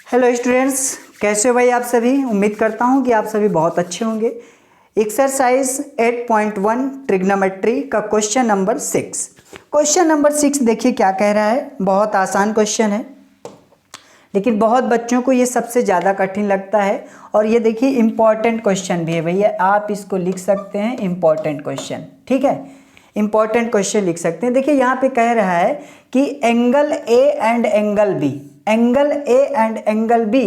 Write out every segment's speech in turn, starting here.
Hello students, कैसे हो भाई आप सभी। उम्मीद करता हूँ कि आप सभी बहुत अच्छे होंगे। एक्सरसाइज 8.1 ट्रिग्नोमेट्री का क्वेश्चन नंबर 6। क्वेश्चन नंबर 6 देखिए क्या कह रहा है। बहुत आसान क्वेश्चन है, लेकिन बहुत बच्चों को ये सबसे ज़्यादा कठिन लगता है। और ये देखिए इम्पॉर्टेंट क्वेश्चन भी है भैया, आप इसको लिख सकते हैं इम्पॉर्टेंट क्वेश्चन। ठीक है, इम्पॉर्टेंट क्वेश्चन लिख सकते हैं। देखिए यहाँ पे कह रहा है कि angle A and angle B, angle A and angle B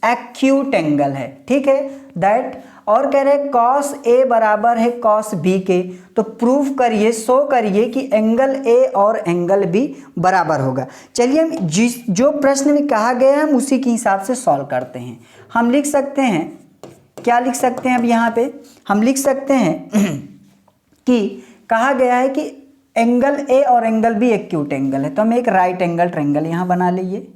acute angle है। ठीक है, दैट और कह रहे हैं कॉस ए बराबर है कॉस बी के। तो प्रूफ करिए, शो करिए कि एंगल ए और एंगल बी बराबर होगा। चलिए हम जो प्रश्न में कहा गया है हम उसी के हिसाब से सॉल्व करते हैं। हम लिख सकते हैं, क्या लिख सकते हैं अब यहाँ पे हम लिख सकते हैं कि कहा गया है कि एंगल ए और एंगल बी एक्यूट एंगल है। तो हम एक राइट एंगल ट्रायंगल यहाँ बना लिए,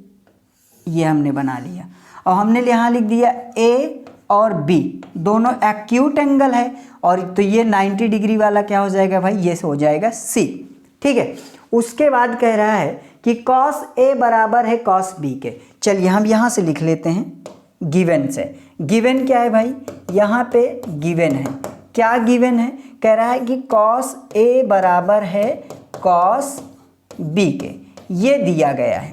ये हमने बना लिया। और हमने यहाँ लिख दिया ए और बी दोनों एक्यूट एंगल है। और तो ये 90 डिग्री वाला क्या हो जाएगा भाई, ये हो जाएगा सी। ठीक है, उसके बाद कह रहा है कि कॉस ए बराबर है कॉस बी के। चलिए हम यहाँ से लिख लेते हैं गिवन से। गिवन क्या है भाई, यहाँ पे गिवन है। क्या गिवन है, कह रहा है कि कॉस ए बराबर है कॉस बी के, ये दिया गया है।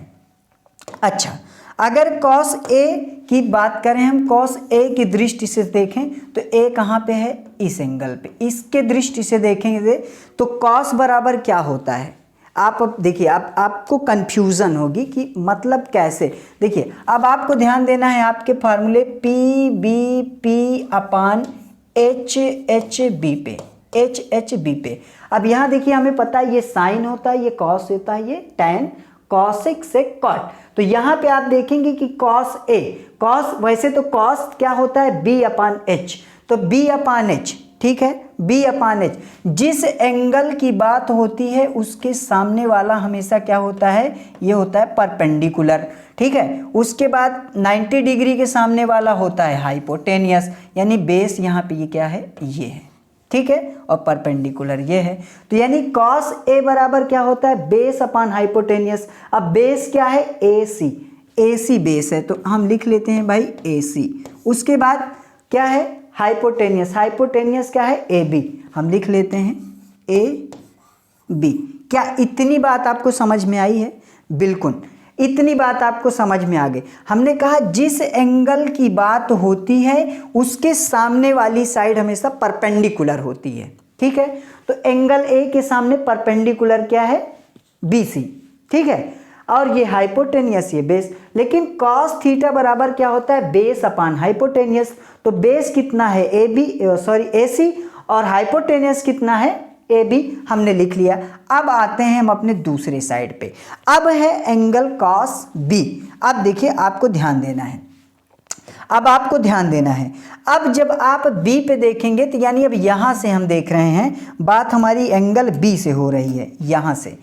अच्छा, अगर कॉस ए की बात करें, हम कॉस ए की दृष्टि से देखें तो ए कहाँ पे है, इस एंगल पे। इसके दृष्टि से देखेंगे तो कॉस बराबर क्या होता है। आप अब देखिए, आपको कंफ्यूजन होगी कि मतलब कैसे। देखिए अब आपको ध्यान देना है आपके फार्मूले P B P upon H H B पे, एच एच बी पे। अब यहाँ देखिए हमें पता है ये साइन होता है, ये कॉस होता है, ये टैन, कॉसिक से कॉट। तो यहाँ पे आप देखेंगे कि कॉस ए, कॉस वैसे तो कॉस क्या होता है बी अपान एच, तो बी अपान एच। ठीक है, बी अपान एच। जिस एंगल की बात होती है उसके सामने वाला हमेशा क्या होता है, ये होता है परपेंडिकुलर। ठीक है, उसके बाद 90 डिग्री के सामने वाला होता है हाइपोटेनियस, यानी बेस यहाँ पे ये क्या है, ये है। ठीक है, और परपेंडिकुलर ये है। तो यानी कॉस ए बराबर क्या होता है, बेस अपान हाइपोटेनियस। अब बेस क्या है, ए सी, ए सी बेस है, तो हम लिख लेते हैं भाई ए सी। उसके बाद क्या है, हाइपोटेनियस, हाइपोटेनियस क्या है, ए बी, हम लिख लेते हैं ए बी। क्या इतनी बात आपको समझ में आई है? बिल्कुल, इतनी बात आपको समझ में आ गई। हमने कहा जिस एंगल की बात होती है उसके सामने वाली साइड हमेशा परपेंडिकुलर होती है। ठीक है, तो एंगल ए के सामने परपेंडिकुलर क्या है, बी सी। ठीक है, और ये हाइपोटेनियस, ये बेस। लेकिन कॉस थीटा बराबर क्या होता है, बेस अपान हाइपोटेनियस। तो बेस कितना है, ए बी, सॉरी ए सी, और हाइपोटेनियस कितना है, ए बी, हमने लिख लिया। अब आते हैं हम अपने दूसरे साइड पे। अब है एंगल कॉस बी। अब देखिए आपको ध्यान देना है, अब आपको ध्यान देना है। अब जब आप बी पे देखेंगे तो यानी अब यहां से हम देख रहे हैं, बात हमारी एंगल बी से हो रही है, यहां से।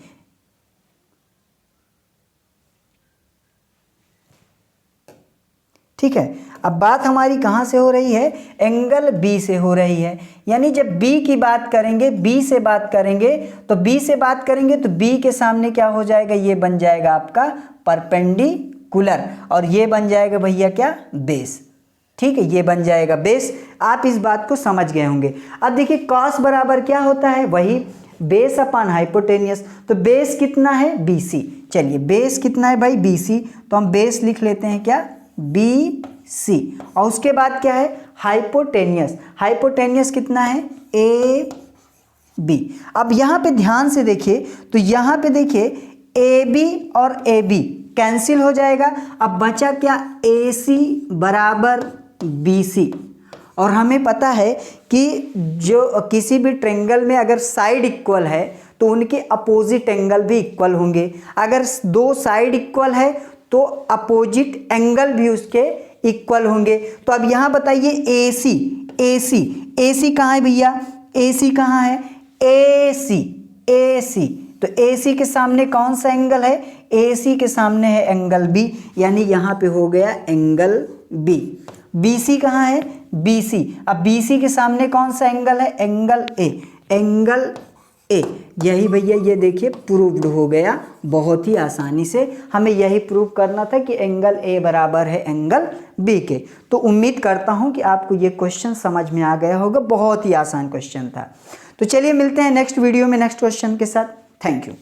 ठीक है, अब बात हमारी कहाँ से हो रही है, एंगल बी से हो रही है। यानी जब बी की बात करेंगे, बी से बात करेंगे, तो बी से बात करेंगे तो बी के सामने क्या हो जाएगा, ये बन जाएगा आपका परपेंडिकुलर, और ये बन जाएगा भैया क्या, बेस। ठीक है, ये बन जाएगा बेस। आप इस बात को समझ गए होंगे। अब देखिए कॉस बराबर क्या होता है, वही बेस अपान हाइपोटेनियस। तो बेस कितना है, बी सी। चलिए बेस कितना है भाई, बी सी, तो हम बेस लिख लेते हैं क्या, बी सी। और उसके बाद क्या है, हाइपोटेनियस, हाइपोटेनियस कितना है, ए बी। अब यहाँ पे ध्यान से देखिए, तो यहाँ पे देखिए ए बी और ए बी कैंसिल हो जाएगा। अब बचा क्या, ए सी बराबर बी सी। और हमें पता है कि जो किसी भी ट्रायंगल में अगर साइड इक्वल है तो उनके अपोजिट एंगल भी इक्वल होंगे। अगर दो साइड इक्वल है तो अपोजिट एंगल भी उसके इक्वल होंगे। तो अब यहाँ बताइए ए सी, ए सी, ए सी कहाँ है भैया, ए सी कहाँ है, ए सी, ए सी। तो ए सी के सामने कौन सा एंगल है, ए सी के सामने है एंगल बी, यानी यहाँ पे हो गया एंगल बी। बी सी कहाँ है, बी सी। अब बी सी के सामने कौन सा एंगल है, एंगल ए, एंगल ए। यही भैया ये देखिए प्रूव्ड हो गया बहुत ही आसानी से। हमें यही प्रूव करना था कि एंगल ए बराबर है एंगल बी के। तो उम्मीद करता हूँ कि आपको ये क्वेश्चन समझ में आ गया होगा, बहुत ही आसान क्वेश्चन था। तो चलिए मिलते हैं नेक्स्ट वीडियो में नेक्स्ट क्वेश्चन के साथ। Thank you.